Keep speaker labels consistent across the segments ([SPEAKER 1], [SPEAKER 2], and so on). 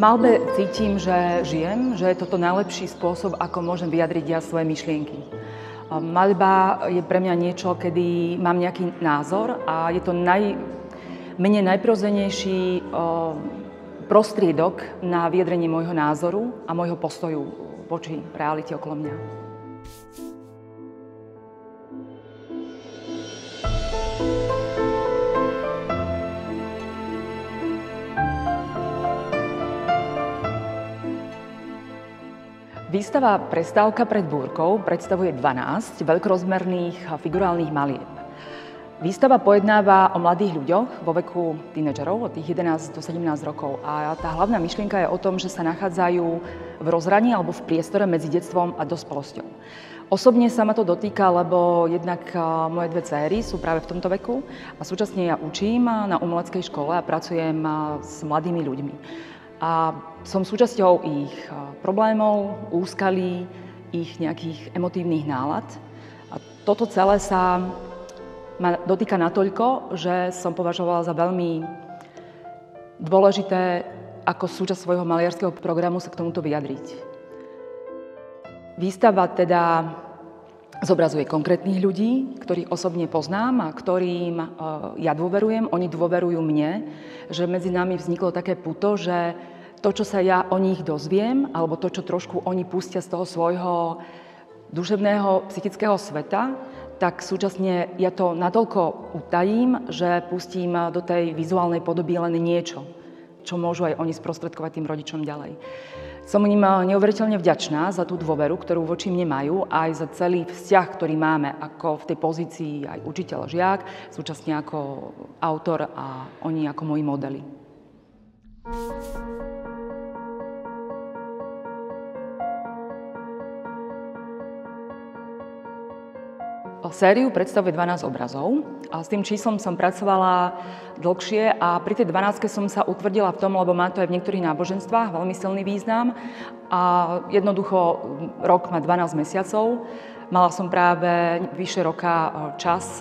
[SPEAKER 1] malbe cítim, že žijem, že je toto najlepší spôsob, ako môžem vyjadriť ja svoje myšlienky. Maľba je pre mňa niečo, kedy mám nejaký názor a je to menej najprirodzenejší prostriedok na vyjadrenie môjho názoru a môjho postoju voči realite okolo mňa. Výstava Prestávka pred búrkou predstavuje 12 veľkorozmerných figurálnych malieb. Výstava pojednáva o mladých ľuďoch vo veku tínedžerov, od tých 11 do 17 rokov. A tá hlavná myšlienka je o tom, že sa nachádzajú v rozhraní alebo v priestore medzi detstvom a dospelosťou. Osobne sa ma to dotýka, lebo jednak moje dve dcéry sú práve v tomto veku a súčasne ja učím na umeleckej škole a pracujem s mladými ľuďmi. A som súčasťou ich problémov, úskalí, ich nejakých emotívnych nálad. A toto celé sa ma dotýka natoľko, že som považovala za veľmi dôležité ako súčasť svojho maliarského programu sa k tomuto vyjadriť. Výstava teda zobrazuje konkrétnych ľudí, ktorých osobne poznám a ktorým ja dôverujem, oni dôverujú mne, že medzi nami vzniklo také puto, že to, čo sa ja o nich dozviem, alebo to, čo trošku oni pustia z toho svojho duševného, psychického sveta, tak súčasne ja to natoľko utajím, že pustím do tej vizuálnej podoby len niečo, čo môžu aj oni sprostredkovať tým rodičom ďalej. Som im neuveriteľne vďačná za tú dôveru, ktorú voči mne majú, aj za celý vzťah, ktorý máme ako v tej pozícii aj učiteľ, žiak, súčasne ako autor a oni ako moji modely. Sériu predstavuje 12 obrazov a s tým číslom som pracovala dlhšie a pri tej 12 som sa utvrdila v tom, lebo má to aj v niektorých náboženstvách veľmi silný význam a jednoducho rok má 12 mesiacov. Mala som práve vyše roka čas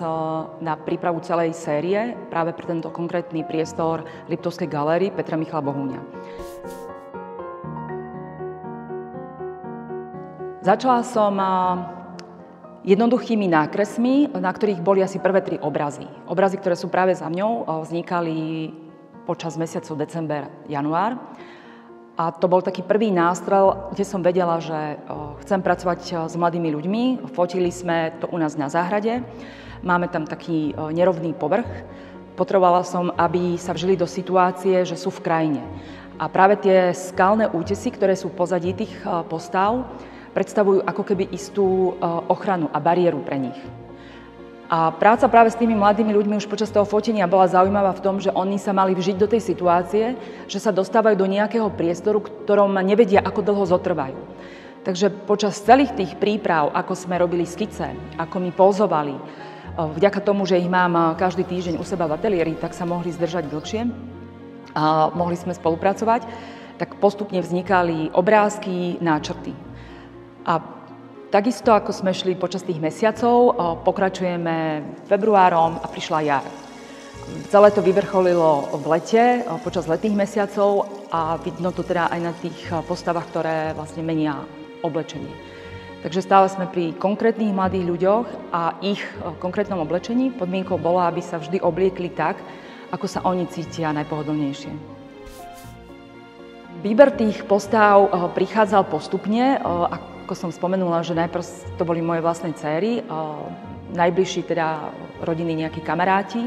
[SPEAKER 1] na prípravu celej série práve pre tento konkrétny priestor Liptovskej galérie Petra Michala Bohúňa. Začala som jednoduchými nákresmi, na ktorých boli asi prvé 3 obrazy. Obrazy, ktoré sú práve za mňou, vznikali počas mesiacov december, január. A to bol taký prvý nástrel, kde som vedela, že chcem pracovať s mladými ľuďmi. Fotili sme to u nás na záhrade. Máme tam taký nerovný povrch. Potrebovala som, aby sa vžili do situácie, že sú v krajine. A práve tie skalné útesy, ktoré sú pozadí tých postav, predstavujú ako keby istú ochranu a bariéru pre nich. A práca práve s tými mladými ľuďmi už počas toho fotenia bola zaujímavá v tom, že oni sa mali vžiť do tej situácie, že sa dostávajú do nejakého priestoru, ktorom nevedia, ako dlho zotrvajú. Takže počas celých tých príprav, ako sme robili skice, ako mi pozovali, vďaka tomu, že ich mám každý týždeň u seba v ateliéri, tak sa mohli zdržať dlhšie a mohli sme spolupracovať, tak postupne vznikali obrázky, náčrty. A takisto, ako sme šli počas tých mesiacov, pokračujeme februárom a prišla jar. Celé to vyvrcholilo v lete, počas letných mesiacov a vidno to teda aj na tých postavách, ktoré vlastne menia oblečenie. Takže stále sme pri konkrétnych mladých ľuďoch a ich konkrétnom oblečení. Podmienkou bolo, aby sa vždy obliekli tak, ako sa oni cítia najpohodlnejšie. Výber tých postav prichádzal postupne. Ako som spomenula, že najprv to boli moje vlastné dcéry, najbližší teda rodiny nejakí kamaráti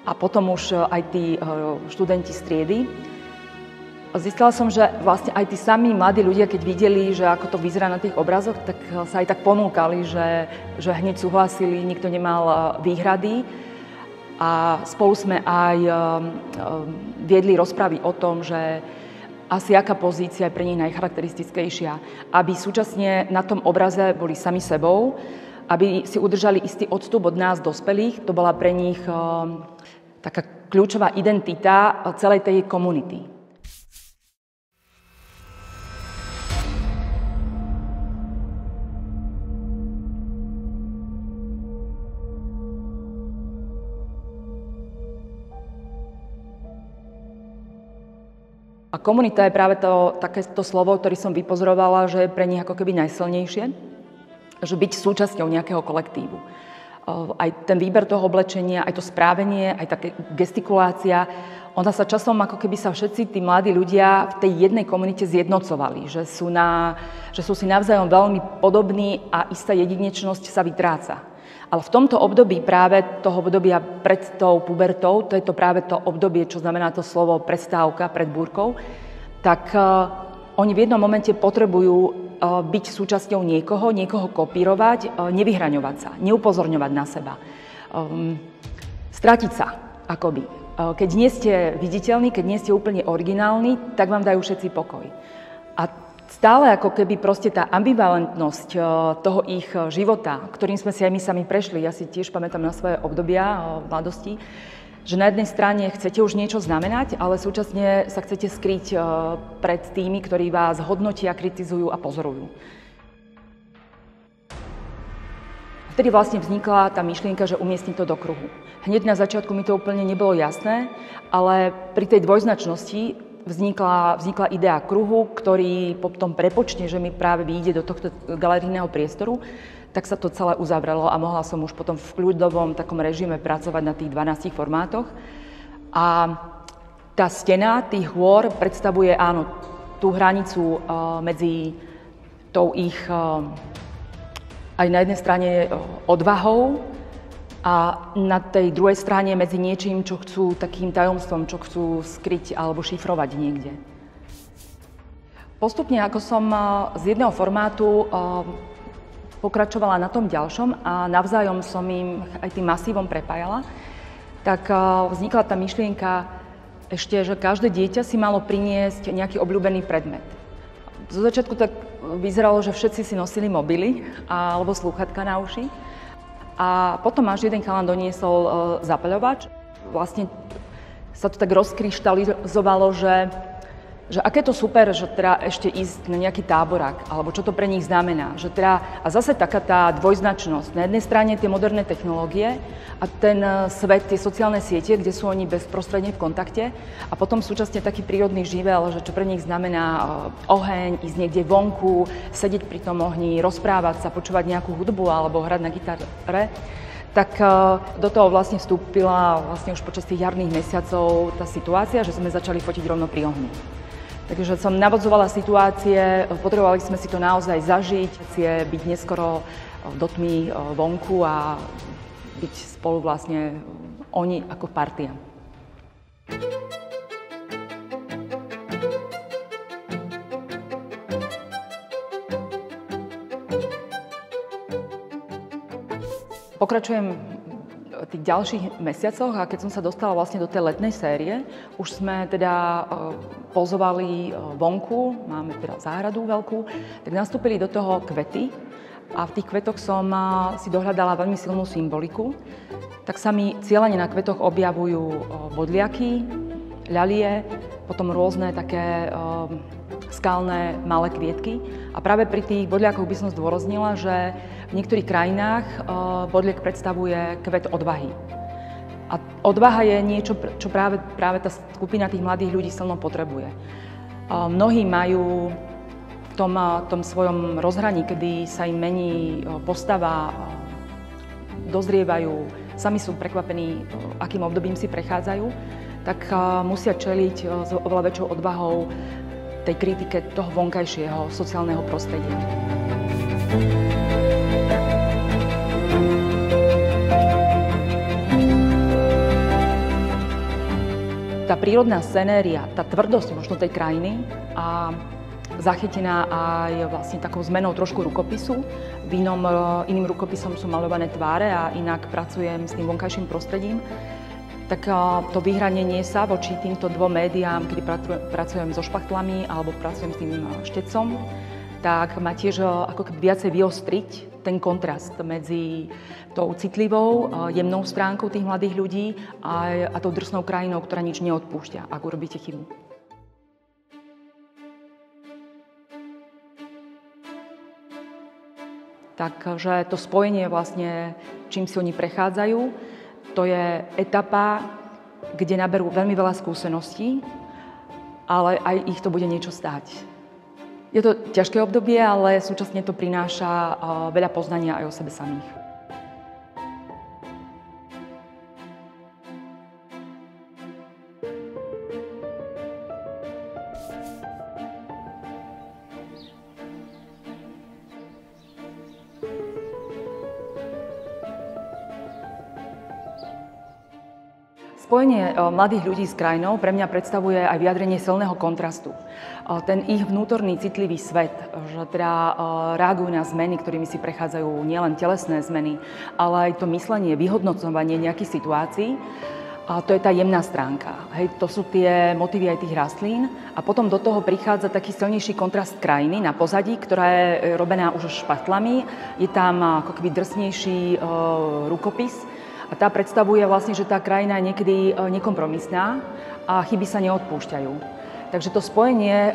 [SPEAKER 1] a potom už aj tí študenti z triedy. Zistila som, že vlastne aj tí samí mladí ľudia, keď videli, že ako to vyzerá na tých obrazoch, tak sa aj tak ponúkali, že hneď súhlasili, nikto nemal výhrady. A spolu sme aj viedli rozpravy o tom, že asi aká pozícia je pre nich najcharakteristickejšia, aby súčasne na tom obraze boli sami sebou, aby si udržali istý odstup od nás dospelých. To bola pre nich taká kľúčová identita celej tej komunity. A komunita je práve takéto slovo, ktoré som vypozorovala, že je pre nich ako keby najsilnejšie, že byť súčasťou nejakého kolektívu. Aj ten výber toho oblečenia, aj to správenie, aj také gestikulácia, ona sa časom ako keby sa všetci tí mladí ľudia v tej jednej komunite zjednocovali, že sú si navzájom veľmi podobní a istá jedinečnosť sa vytráca. Ale v tomto období práve toho obdobia pred tou pubertou, to je to práve to obdobie, čo znamená to slovo prestávka pred búrkou, tak oni v jednom momente potrebujú byť súčasťou niekoho kopírovať, nevyhraňovať sa, neupozorňovať na seba, stratiť sa akoby. Keď nie ste viditeľní, keď nie ste úplne originálni, tak vám dajú všetci pokoj. A stále ako keby proste tá ambivalentnosť toho ich života, ktorým sme si aj my sami prešli, ja si tiež pamätám na svoje obdobia v mladosti, že na jednej strane chcete už niečo znamenať, ale súčasne sa chcete skryť pred tými, ktorí vás hodnotia, kritizujú a pozorujú. Vtedy vlastne vznikla tá myšlienka, že umiestniť to do kruhu. Hneď na začiatku mi to úplne nebolo jasné, ale pri tej dvojznačnosti vznikla idea kruhu, ktorý po tom prepočte, že mi práve vyjde do tohto galerijného priestoru, tak sa to celé uzavrelo a mohla som už potom v kľudovom takom režime pracovať na tých 12 formátoch. A tá stena tých hôr predstavuje, áno, tú hranicu medzi tou ich aj na jednej strane odvahou a na tej druhej strane medzi niečím, čo chcú takým tajomstvom, čo chcú skryť alebo šifrovať niekde. Postupne, ako som z jedného formátu pokračovala na tom ďalšom a navzájom som im aj tým masívom prepájala, tak vznikla tá myšlienka ešte, že každé dieťa si malo priniesť nejaký obľúbený predmet. Zo začiatku tak vyzeralo, že všetci si nosili mobily alebo slúchatka na uši. A potom až jeden chalan doniesol zapaľovač. Vlastne sa to tak rozkryštalizovalo, že aké to super, že teda ešte ísť na nejaký táborák, alebo čo to pre nich znamená. Že teda, a zase taká tá dvojznačnosť. Na jednej strane tie moderné technológie a ten svet, tie sociálne siete, kde sú oni bezprostredne v kontakte. A potom súčasne taký prírodný živel, že čo pre nich znamená oheň, ísť niekde vonku, sedieť pri tom ohni, rozprávať sa, počúvať nejakú hudbu alebo hrať na gitare. Tak do toho vlastne vstúpila vlastne už počas tých jarných mesiacov tá situácia, že sme začali fotiť rovno pri ohni. Takže som navodzovala situácie, potrebovali sme si to naozaj zažiť, byť neskoro do tmy vonku a byť spolu vlastne oni ako partia. Pokračujem v tých ďalších mesiacoch a keď som sa dostala vlastne do tej letnej série, už sme teda pozovali vonku, máme teda záhradu veľkú, tak nastúpili do toho kvety a v tých kvetoch som si dohľadala veľmi silnú symboliku. Tak sa mi cieľene na kvetoch objavujú bodliaky, ľalie, potom rôzne také skalné malé kvietky. A práve pri tých bodliakoch by som zdôraznila, že v niektorých krajinách bodliak predstavuje kvet odvahy. A odvaha je niečo, čo práve tá skupina tých mladých ľudí silno potrebuje. Mnohí majú v tom svojom rozhraní, kedy sa im mení postava, dozrievajú, sami sú prekvapení, akým obdobím si prechádzajú, tak musia čeliť s oveľa väčšou odvahou tej kritike toho vonkajšieho sociálneho prostredia. Tá prírodná scenéria, tá tvrdosť možno tej krajiny a zachytená aj vlastne takou zmenou trošku rukopisu. Iným rukopisom sú maľované tváre a inak pracujem s tým vonkajším prostredím. Tak to vyhranenie sa voči týmto dvom médiám, kedy pracujem so špachtlami alebo pracujem s tým štecom, tak má tiež ako keby viacej vyostriť ten kontrast medzi tou citlivou, jemnou stránkou tých mladých ľudí a tou drsnou krajinou, ktorá nič neodpúšťa, ak urobíte chybu. Takže to spojenie vlastne, čím si oni prechádzajú, to je etapa, kde naberú veľmi veľa skúseností ale aj ich to bude niečo stáť. Je to ťažké obdobie, ale súčasne to prináša veľa poznania aj o sebe samých. Spojenie mladých ľudí s krajinou pre mňa predstavuje aj vyjadrenie silného kontrastu. Ten ich vnútorný citlivý svet, že teda reagujú na zmeny, ktorými si prechádzajú nielen telesné zmeny, ale aj to myslenie, vyhodnocovanie nejakých situácií. A to je tá jemná stránka. Hej, to sú tie motívy aj tých rastlín. A potom do toho prichádza taký silnejší kontrast krajiny na pozadí, ktorá je robená už špatlami. Je tam ako keby drsnejší rukopis. A tá predstavuje vlastne, že tá krajina je niekedy nekompromisná a chyby sa neodpúšťajú. Takže to spojenie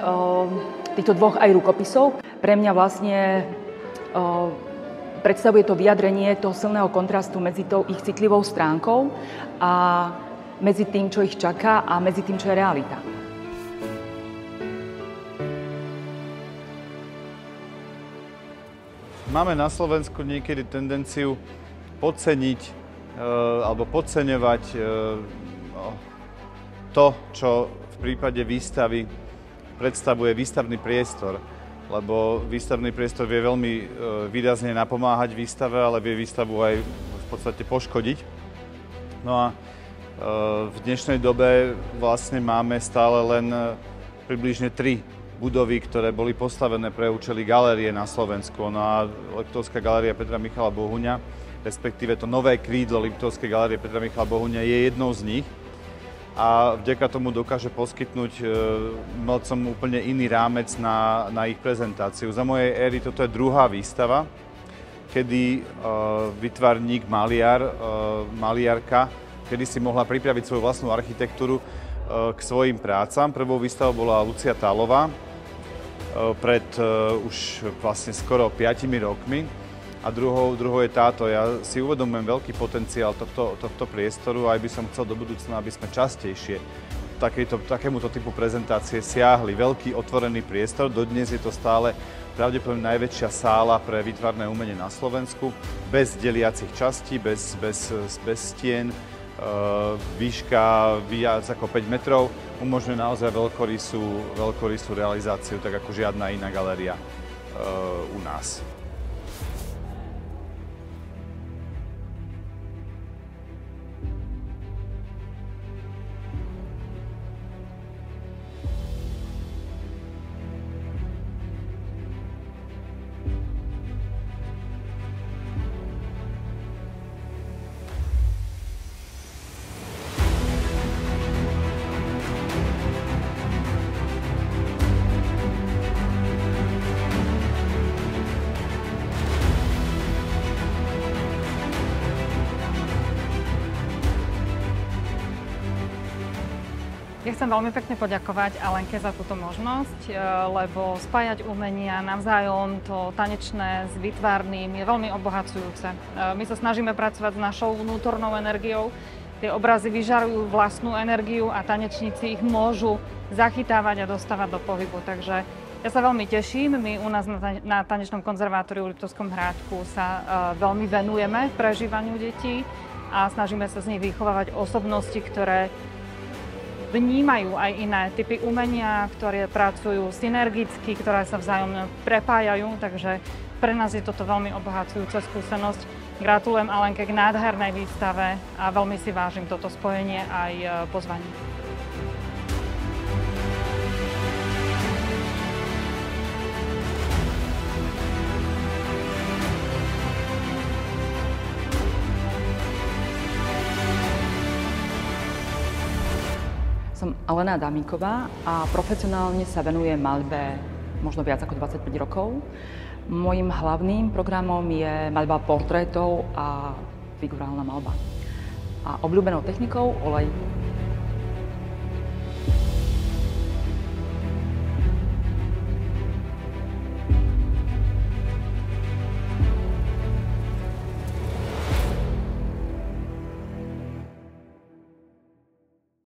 [SPEAKER 1] týchto dvoch aj rukopisov pre mňa vlastne predstavuje to vyjadrenie toho silného kontrastu medzi tou ich citlivou stránkou a medzi tým, čo ich čaká a medzi tým, čo je realita.
[SPEAKER 2] Máme na Slovensku niekedy tendenciu podceniť alebo podceňovať to, čo v prípade výstavy predstavuje výstavný priestor. Lebo výstavný priestor vie veľmi výrazne napomáhať výstave, ale vie výstavu aj v podstate poškodiť. No a v dnešnej dobe vlastne máme stále len približne 3 budovy, ktoré boli postavené pre účely galérie na Slovensku. No a Liptovská galéria Petra Michala Bohuňa, respektíve to nové krídlo Liptovskej galérie Petra Michala Bohuňa je jednou z nich a vďaka tomu dokáže poskytnúť umelcom úplne iný rámec na ich prezentáciu. Za mojej éry toto je druhá výstava, kedy výtvarník, maliarka, kedy si mohla pripraviť svoju vlastnú architektúru k svojim prácam. Prvou výstavou bola Lucia Tálová pred už vlastne skoro 5 rokmi. A druhou je táto. Ja si uvedomujem veľký potenciál tohto priestoru a aj by som chcel do budúcna, aby sme častejšie takémuto typu prezentácie siahli. Veľký otvorený priestor, dodnes je to stále pravdepodobne najväčšia sála pre výtvarné umenie na Slovensku, bez deliacich častí, bez stien, výška viac ako 5 metrov, umožňuje naozaj veľkorysú realizáciu, tak ako žiadna iná galéria u nás.
[SPEAKER 3] Ja chcem veľmi pekne poďakovať Alenke za túto možnosť, lebo spájať umenia navzájom, to tanečné s výtvarným je veľmi obohacujúce. My sa snažíme pracovať s našou vnútornou energiou, tie obrazy vyžarujú vlastnú energiu a tanečníci ich môžu zachytávať a dostávať do pohybu. Takže ja sa veľmi teším, my u nás na Tanečnom konzervatóriu v Liptovskom Hrádku sa veľmi venujeme prežívaniu detí a snažíme sa z nich vychovávať osobnosti, ktoré vnímajú aj iné typy umenia, ktoré pracujú synergicky, ktoré sa vzájomne prepájajú, takže pre nás je toto veľmi obohacujúca skúsenosť. Gratulujem Alenke k nádhernej výstave a veľmi si vážim toto spojenie aj pozvanie.
[SPEAKER 1] Som Alena Damíková a profesionálne sa venujem maľbe možno viac ako 25 rokov. Mojím hlavným programom je maľba portrétov a figurálna maľba. A obľúbenou technikou olej.